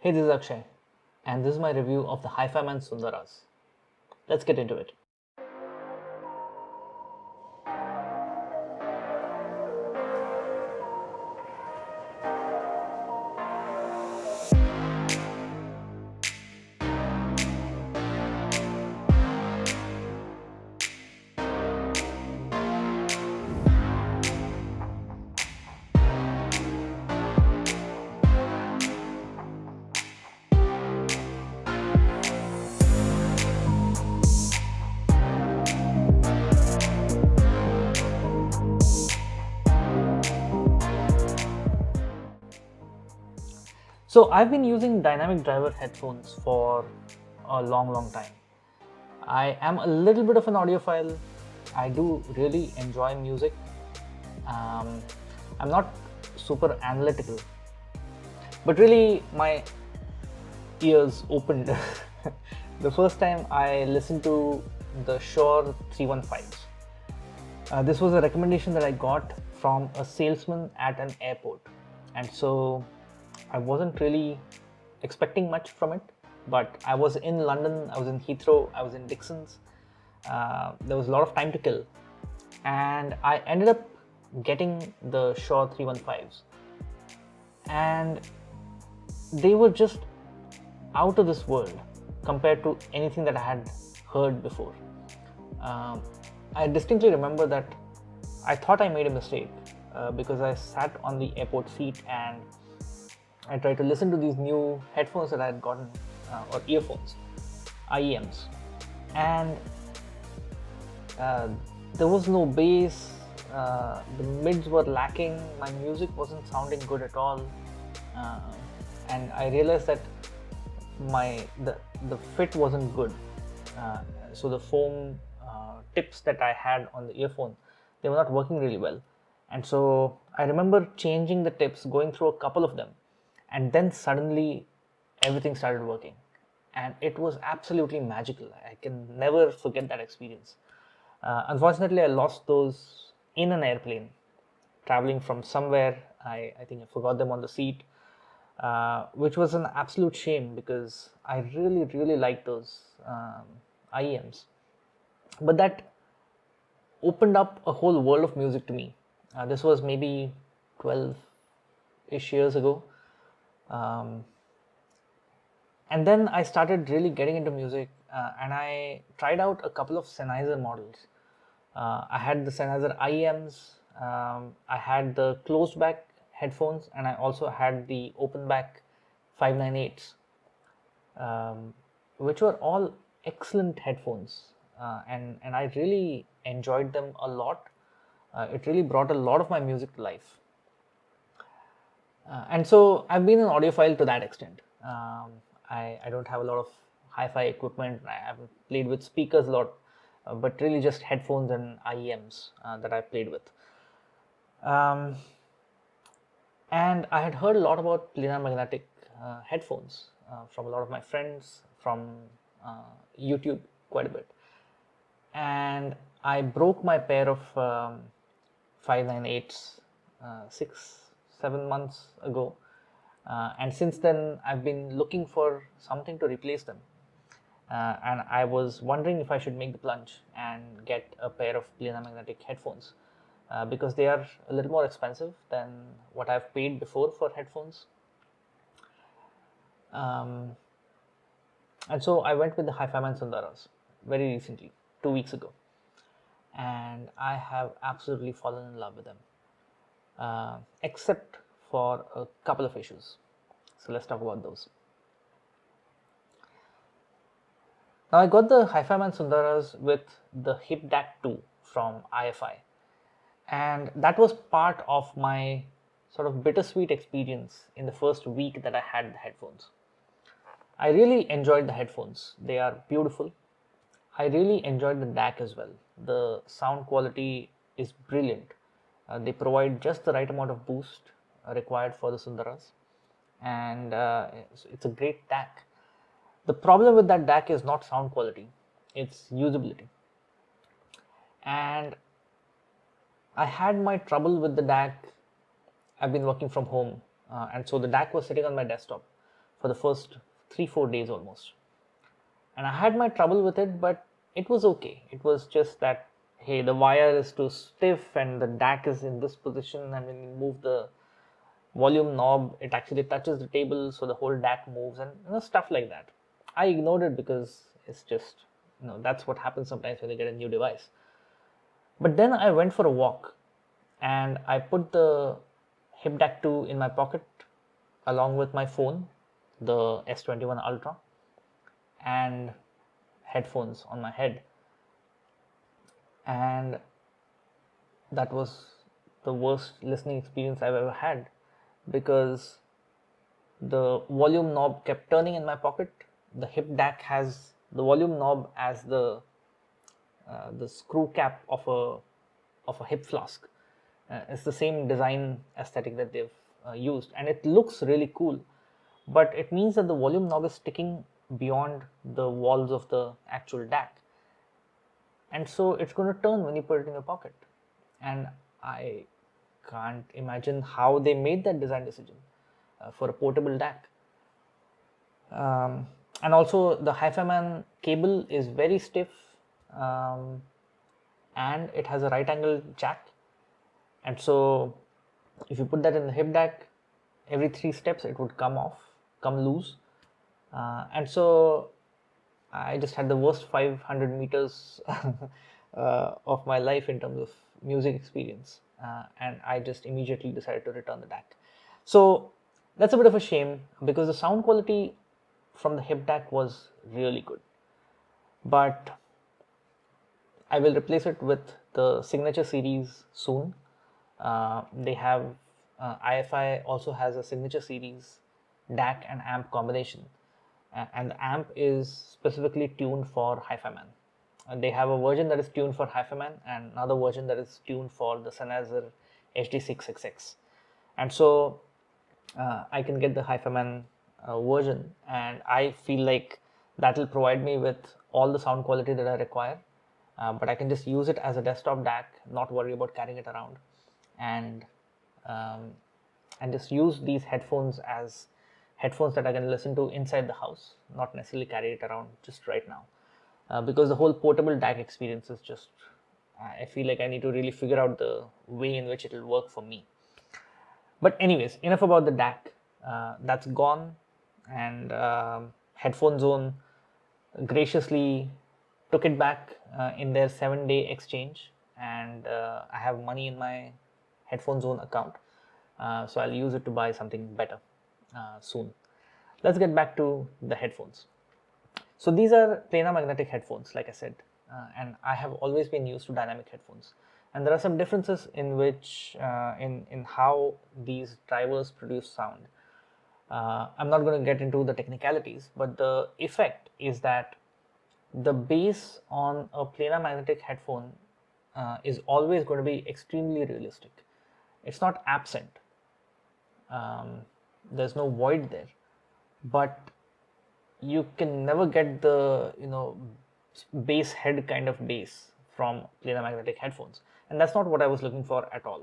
Hey, this is Akshay, and this is my review of the Hifiman Sundaras. Let's get into it. So, I've been using dynamic driver headphones for a long time. I am a little bit of an audiophile. I do really enjoy music. Um, I'm not super analytical, but really, my ears opened the first time I listened to the Shure 315s. This was a recommendation that I got from a salesman at an airport, and so I wasn't really expecting much from it. But I was in London, I was in Heathrow, I was in Dixon's. There was a lot of time to kill, and I ended up getting the Shure 315s, and they were just out of this world compared to anything that I had heard before. Um, I distinctly remember that I thought I made a mistake because I sat on the airport seat and I tried to listen to these new headphones that I had gotten, or earphones, IEMs, and uh, there was no bass, the mids were lacking, my music wasn't sounding good at all, uh, and I realized that the fit wasn't good. So the foam tips that I had on the earphone, they were not working really well, and so I remember changing the tips, going through a couple of them, and then suddenly everything started working, and it was absolutely magical. I can never forget that experience. Unfortunately, I lost those in an airplane traveling from somewhere. I think I forgot them on the seat, which was an absolute shame because I really liked those IEMs. But that opened up a whole world of music to me. This was maybe 12-ish years ago. Um, and then I started really getting into music, and I tried out a couple of Sennheiser models. I had the Sennheiser IEMs, I had the closed back headphones, and I also had the open back 598s, um, which were all excellent headphones, and I really enjoyed them a lot. It really brought a lot of my music to life. And so I've been an audiophile to that extent. I don't have a lot of hi-fi equipment. I haven't played with speakers a lot, but really just headphones and IEMs that I played with. Um, and I had heard a lot about planar magnetic headphones from a lot of my friends, from YouTube quite a bit. And I broke my pair of 598s 6-7 months ago, and since then I've been looking for something to replace them, and I was wondering if I should make the plunge and get a pair of planar magnetic headphones, because they are a little more expensive than what I've paid before for headphones. Um, and so I went with the Hifiman Sundaras very recently, 2 weeks ago, and I have absolutely fallen in love with them, except for a couple of issues. So let's talk about those. Now I got the Hifiman Sundaras with the Hip DAC 2 from IFI, and that was part of my sort of bittersweet experience in the first week that I had the headphones. I really enjoyed the headphones. They are beautiful. I really enjoyed the DAC as well. The sound quality is brilliant. They provide just the right amount of boost required for the Sundaras, and it's a great DAC. The problem with that DAC is not sound quality, it's usability. And I had my trouble with the DAC. I've been working from home, and so the DAC was sitting on my desktop. for the first 3-4 days almost. And I had my trouble with it, but it was okay. It was just that, hey, the wire is too stiff and the DAC is in this position, and when you move the volume knob, it actually touches the table, so the whole DAC moves, and stuff like that. I ignored it because it's just, that's what happens sometimes when you get a new device. But then I went for a walk and I put the Hip DAC 2 in my pocket along with my phone, the S21 Ultra, and headphones on my head. And that was the worst listening experience I've ever had, because the volume knob kept turning in my pocket. The Hip DAC has the volume knob as the screw cap of a hip flask. It's the same design aesthetic that they've used, and it looks really cool. But it means that the volume knob is sticking beyond the walls of the actual DAC, and so it's going to turn when you put it in your pocket. And I can't imagine how they made that design decision for a portable DAC. And also the Hifiman cable is very stiff, um, and it has a right angle jack, and so if you put that in the Hip DAC, every 3 steps it would come loose, and so I just had the worst 500 meters of my life in terms of music experience, and I just immediately decided to return the DAC. So that's a bit of a shame, because the sound quality from the Hip DAC was really good, but I will replace it with the Signature series soon. They have IFI also has a Signature series DAC and amp combination, and the amp is specifically tuned for Hifiman. They have a version that is tuned for Hifiman and another version that is tuned for the Sennheiser HD6XX. And so I can get the Hifiman version, and I feel like that will provide me with all the sound quality that I require. But I can just use it as a desktop DAC, not worry about carrying it around, and um, just use these headphones as headphones that I can listen to inside the house, not necessarily carry it around just right now. Because the whole portable DAC experience is just, I feel like I need to really figure out the way in which it will work for me. But anyways, enough about the DAC. That's gone, and Headphone Zone graciously took it back in their 7-day exchange, and I have money in my Headphone Zone account, so I'll use it to buy something better soon. Let's get back to the headphones. So these are planar magnetic headphones, like I said, and I have always been used to dynamic headphones. And there are some differences in which, in how these drivers produce sound. I'm not going to get into the technicalities, but the effect is that the bass on a planar magnetic headphone is always going to be extremely realistic. It's not absent. There's no void there, but you can never get the bass head kind of bass from planar magnetic headphones, and that's not what I was looking for at all.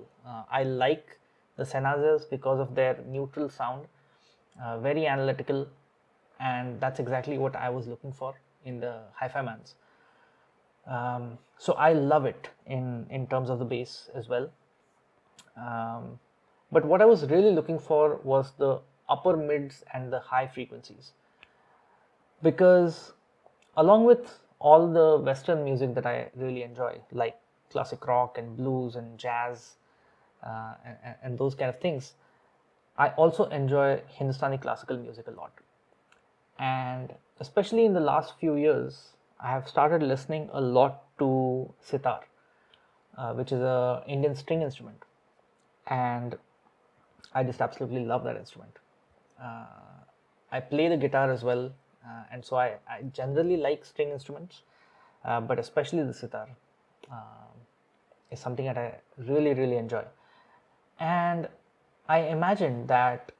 I like the Sennheisers because of their neutral sound, very analytical, and that's exactly what I was looking for in the Hifimans. So I love it in terms of the bass as well. But what I was really looking for was the upper mids and the high frequencies, because along with all the Western music that I really enjoy, like classic rock and blues and jazz and those kind of things, I also enjoy Hindustani classical music a lot. And especially in the last few years, I have started listening a lot to sitar, which is a Indian string instrument, and I just absolutely love that instrument. I play the guitar as well, and so I generally like string instruments, but especially the sitar is something that I really enjoy. And I imagine that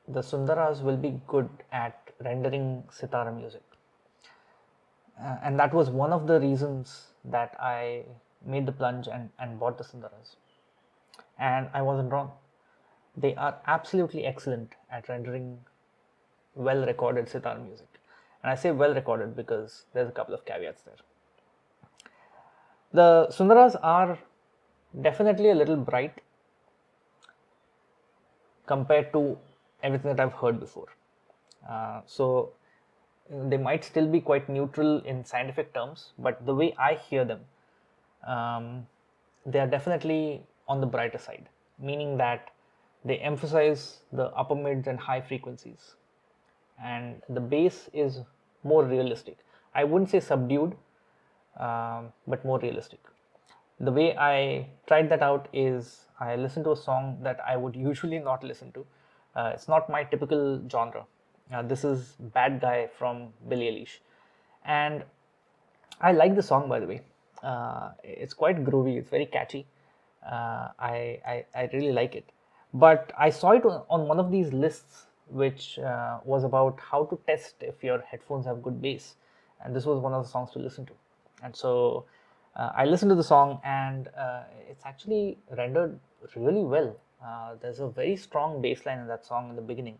the Sundaras will be good at rendering sitar music. And that was one of the reasons that I made the plunge and bought the Sundaras. And I wasn't wrong. They are absolutely excellent at rendering well recorded sitar music. And I say well recorded because there's a couple of caveats there. The Sundaras are definitely a little bright compared to everything that I've heard before. So they might still be quite neutral in scientific terms, but the way I hear them, they are definitely on the brighter side, meaning that they emphasize the upper mids and high frequencies, and the bass is more realistic. I wouldn't say subdued, but more realistic. The way I tried that out is I listened to a song that I would usually not listen to. It's not my typical genre. This is Bad Guy from Billie Eilish. And I like the song, by the way. It's quite groovy, it's very catchy. I really like it. But I saw it on one of these lists, which was about how to test if your headphones have good bass. And this was one of the songs to listen to. And so I listened to the song, and it's actually rendered really well. There's a very strong bass line in that song in the beginning,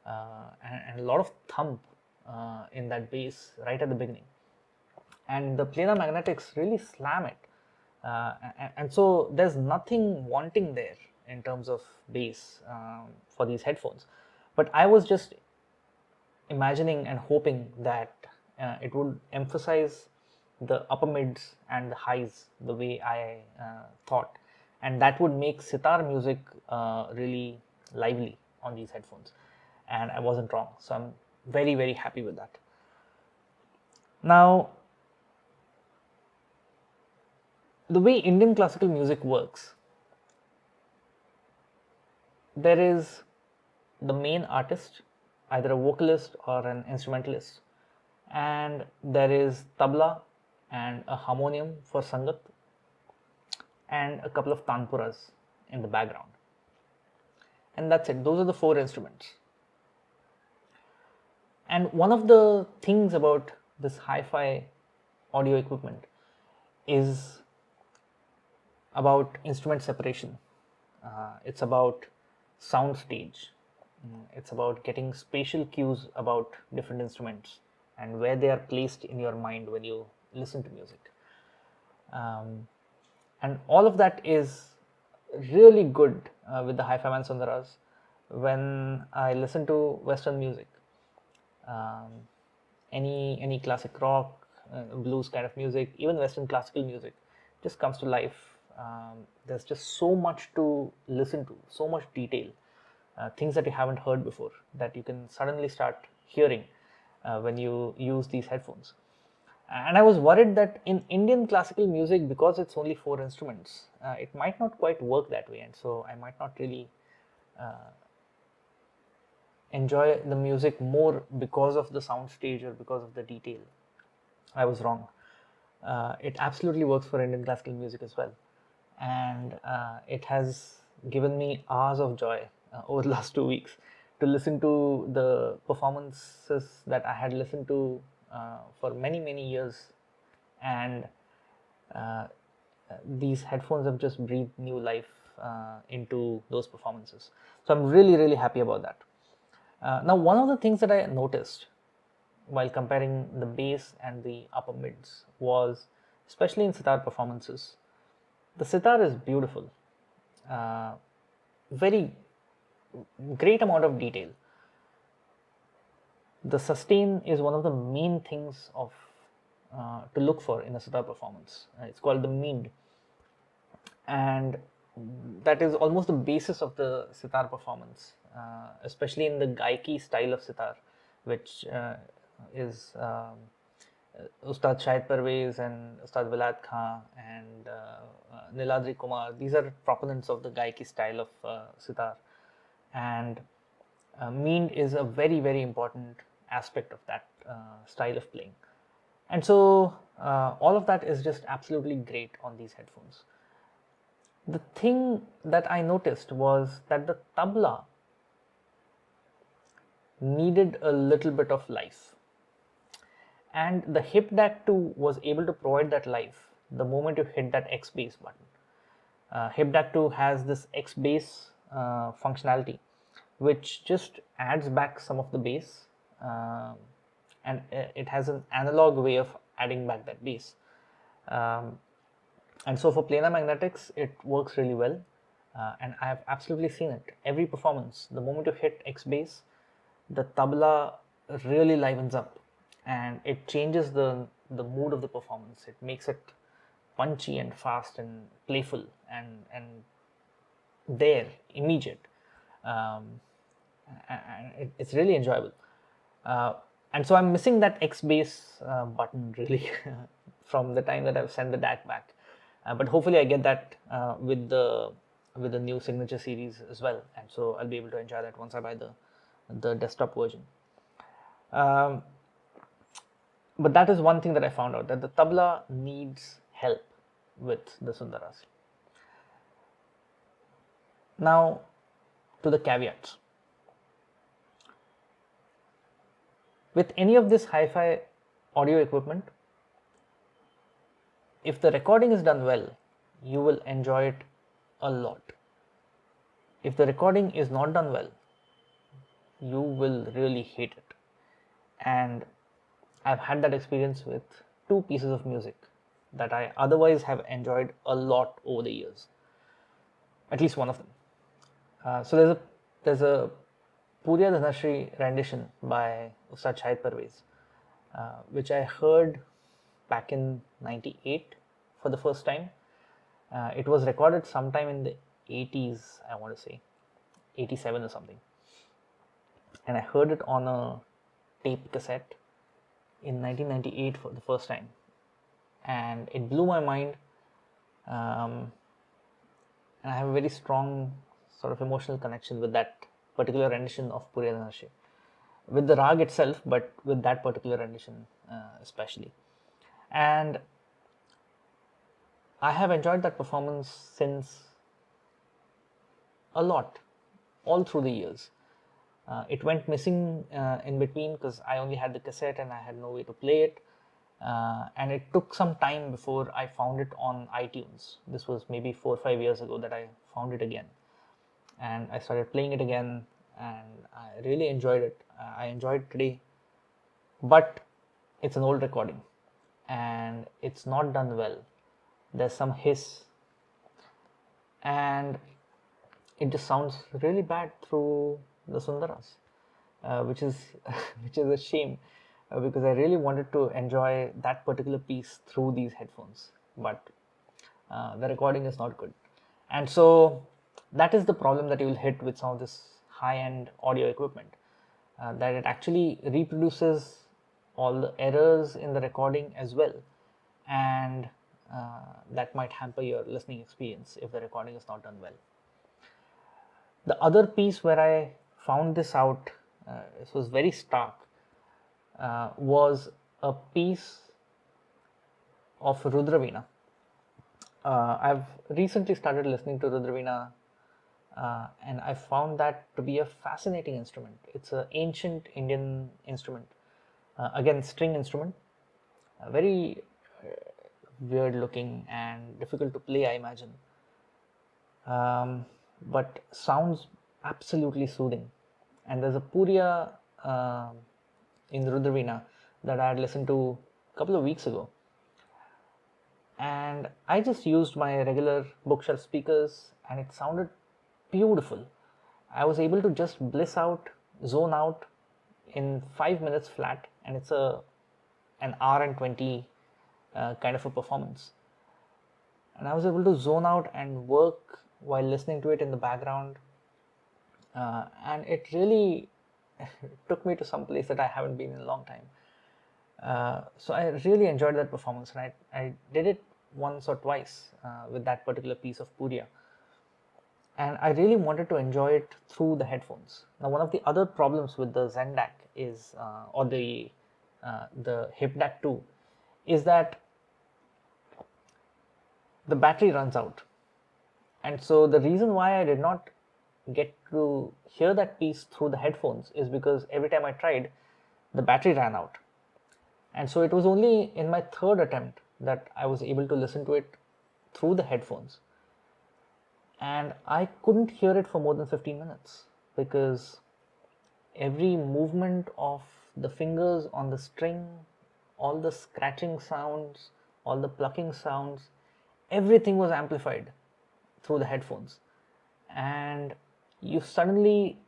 and a lot of thump in that bass right at the beginning. And the planar magnetics really slam it. And so there's nothing wanting there in terms of bass for these headphones. But I was just imagining and hoping that it would emphasize the upper mids and the highs the way I thought, and that would make sitar music really lively on these headphones. And I wasn't wrong, so I'm very, very happy with that. Now, the way Indian classical music works, there is the main artist, either a vocalist or an instrumentalist, and there is tabla and a harmonium for sangat, and a couple of tanpuras in the background. And that's it. Those are the four instruments. And one of the things about this hi-fi audio equipment is about instrument separation. It's about sound stage. It's about getting spatial cues about different instruments and where they are placed in your mind when you listen to music. And all of that is really good with the Hifiman Sundaras when I listen to Western music. Any classic rock, blues kind of music, even Western classical music just comes to life. There's just so much to listen to, so much detail, things that you haven't heard before that you can suddenly start hearing when you use these headphones. And I was worried that in Indian classical music, because it's only four instruments, it might not quite work that way, and so I might not really enjoy the music more because of the sound stage or because of the detail. I was wrong. It absolutely works for Indian classical music as well, and it has given me hours of joy over the last 2 weeks to listen to the performances that I had listened to for many years, and these headphones have just breathed new life into those performances. So I'm really happy about that. Now, one of the things that I noticed while comparing the bass and the upper mids was, especially in sitar performances, the sitar is beautiful, very great amount of detail. The sustain is one of the main things of to look for in a sitar performance. It's called the mean, and that is almost the basis of the sitar performance, especially in the gaiki style of sitar, which is Ustad Shahid Parvez and Ustad Vilayat Khan and Niladri Kumar. These are proponents of the gaiki style of sitar, and mean is a very important aspect of that style of playing. And so all of that is just absolutely great on these headphones. The thing that I noticed was that the tabla needed a little bit of life, and the hip DAC2 was able to provide that life the moment you hit that X bass button. Hip DAC2 has this X bass functionality, which just adds back some of the bass and it has an analog way of adding back that bass. And so for planar magnetics, it works really well, and I have absolutely seen it. Every performance, the moment you hit X bass, the tabla really livens up, and it changes the mood of the performance. It makes it punchy and fast and playful and there immediate, and it's really enjoyable. Uh, and so I'm missing that X bass button really from the time that I've sent the DAC back. But hopefully I get that with the new signature series as well, and so I'll be able to enjoy that once I buy the desktop version. Um, but that is one thing that I found out, that the tabla needs help with the Sundaras. Now to the caveats. With any of this hi-fi audio equipment, if the recording is done well, you will enjoy it a lot. If the recording is not done well, you will really hate it. And I've had that experience with two pieces of music that I otherwise have enjoyed a lot over the years. At least one of them. So there's a Puriya Dhanashri rendition by Ustad Shahid Parvez, which I heard back in '98 for the first time. It was recorded sometime in the 80s, I want to say, 87 or something. And I heard it on a tape cassette in 1998 for the first time. And it blew my mind. And I have a very strong sort of emotional connection with that particular rendition of Puriya Dhanashri, with the rag itself, but with that particular rendition especially. And I have enjoyed that performance since a lot, all through the years. It went missing in between because I only had the cassette and I had no way to play it. And it took some time before I found it on iTunes. This was maybe 4 or 5 years ago that I found it again. And I started playing it again, and I really enjoyed it. I enjoy it today. But it's an old recording and it's not done well. There's some hiss, and it just sounds really bad through the Sundaras, which is which is a shame, because I really wanted to enjoy that particular piece through these headphones, but the recording is not good. And so that is the problem that you will hit with some of this high-end audio equipment, that it actually reproduces all the errors in the recording as well, and that might hamper your listening experience if the recording is not done well. The other piece where I found this out, this was very stark, was a piece of Rudraveena. I've recently started listening to Rudraveena, and I found that to be a fascinating instrument. It's an ancient Indian instrument, again string instrument, very weird looking and difficult to play, I imagine, but sounds absolutely soothing. And there's a Puriya in Rudraveena that I had listened to a couple of weeks ago, and I just used my regular bookshelf speakers and it sounded beautiful. I was able to just bliss out, zone out in 5 minutes flat, and it's an hour and 20 kind of a performance. And I was able to zone out and work while listening to it in the background, and it really took me to some place that I haven't been in a long time. So I really enjoyed that performance, and I did it once or twice with that particular piece of Puriya. And I really wanted to enjoy it through the headphones. Now, one of the other problems with the Zen DAC is, or the Hip DAC 2, is that the battery runs out. And so the reason why I did not get to hear that piece through the headphones is because every time I tried, the battery ran out. And so it was only in my third attempt that I was able to listen to it through the headphones. And I couldn't hear it for more than 15 minutes because every movement of the fingers on the string, all the scratching sounds, all the plucking sounds, everything was amplified through the headphones, and you suddenly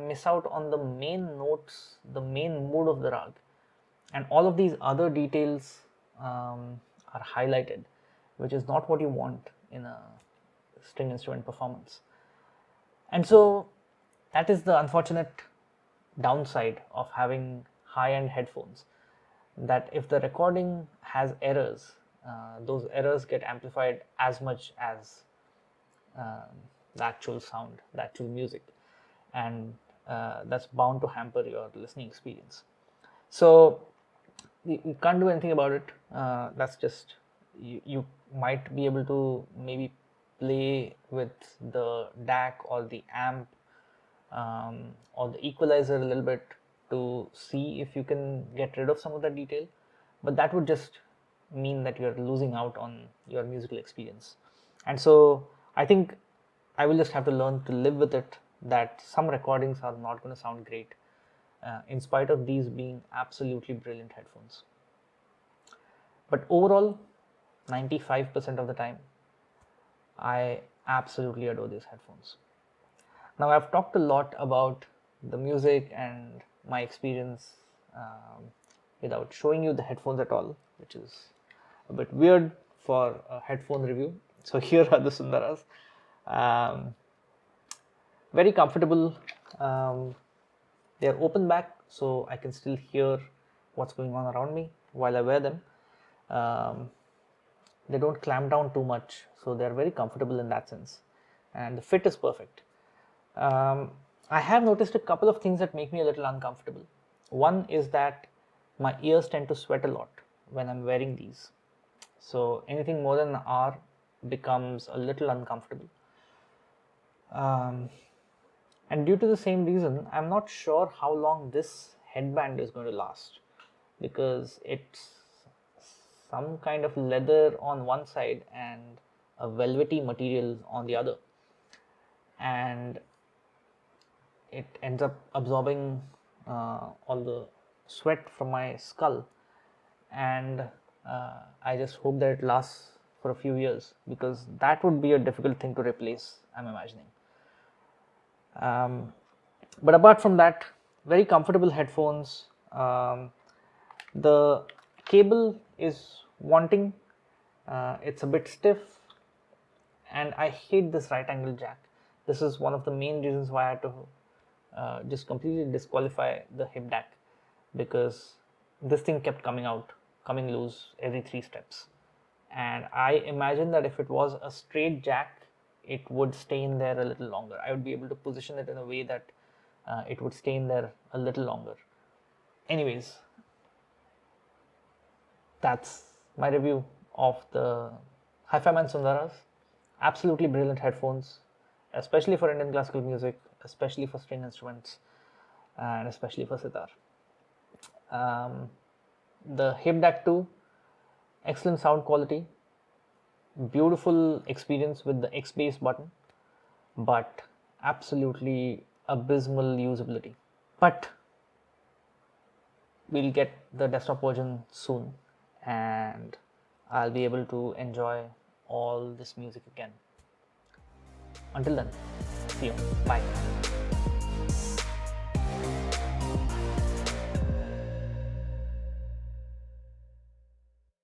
miss out on the main notes, the main mood of the rag, and all of these other details are highlighted, which is not what you want in a string instrument performance. And so that is the unfortunate downside of having high-end headphones, that if the recording has errors, those errors get amplified as much as the actual sound, the actual music, and that's bound to hamper your listening experience. So you can't do anything about it. That's just, you might be able to maybe play with the DAC or the amp or the equalizer a little bit to see if you can get rid of some of that detail, but that would just mean that you're losing out on your musical experience. And so I think I will just have to learn to live with it, that some recordings are not going to sound great in spite of these being absolutely brilliant headphones. But overall, 95% of the time, I absolutely adore these headphones. Now, I've talked a lot about the music and my experience without showing you the headphones at all, which is a bit weird for a headphone review. So here are the Sundaras. Very comfortable. They are open back, so I can still hear what's going on around me while I wear them. They don't clamp down too much, so they're very comfortable in that sense, and the fit is perfect. I have noticed a couple of things that make me a little uncomfortable. One is that my ears tend to sweat a lot when I'm wearing these, so anything more than an hour becomes a little uncomfortable. And due to the same reason, I'm not sure how long this headband is going to last, because it's some kind of leather on one side and a velvety material on the other, and it ends up absorbing all the sweat from my skull, and I just hope that it lasts for a few years, because that would be a difficult thing to replace, I'm imagining. But apart from that, very comfortable headphones. The cable is wanting, it's a bit stiff, and I hate this right angle jack. This is one of the main reasons why I had to just completely disqualify the hip DAC, because this thing kept coming loose every 3 steps. And I imagine that if it was a straight jack, it would stay in there a little longer. I would be able to position it in a way that it would stay in there a little longer. Anyways, that's my review of the Hifiman Sundaras. Absolutely brilliant headphones, especially for Indian classical music, especially for string instruments, and especially for sitar. The hip DAC 2, excellent sound quality, beautiful experience with the X bass button, but absolutely abysmal usability. But we'll get the desktop version soon, and I'll be able to enjoy all this music again. Until then, see you. Bye.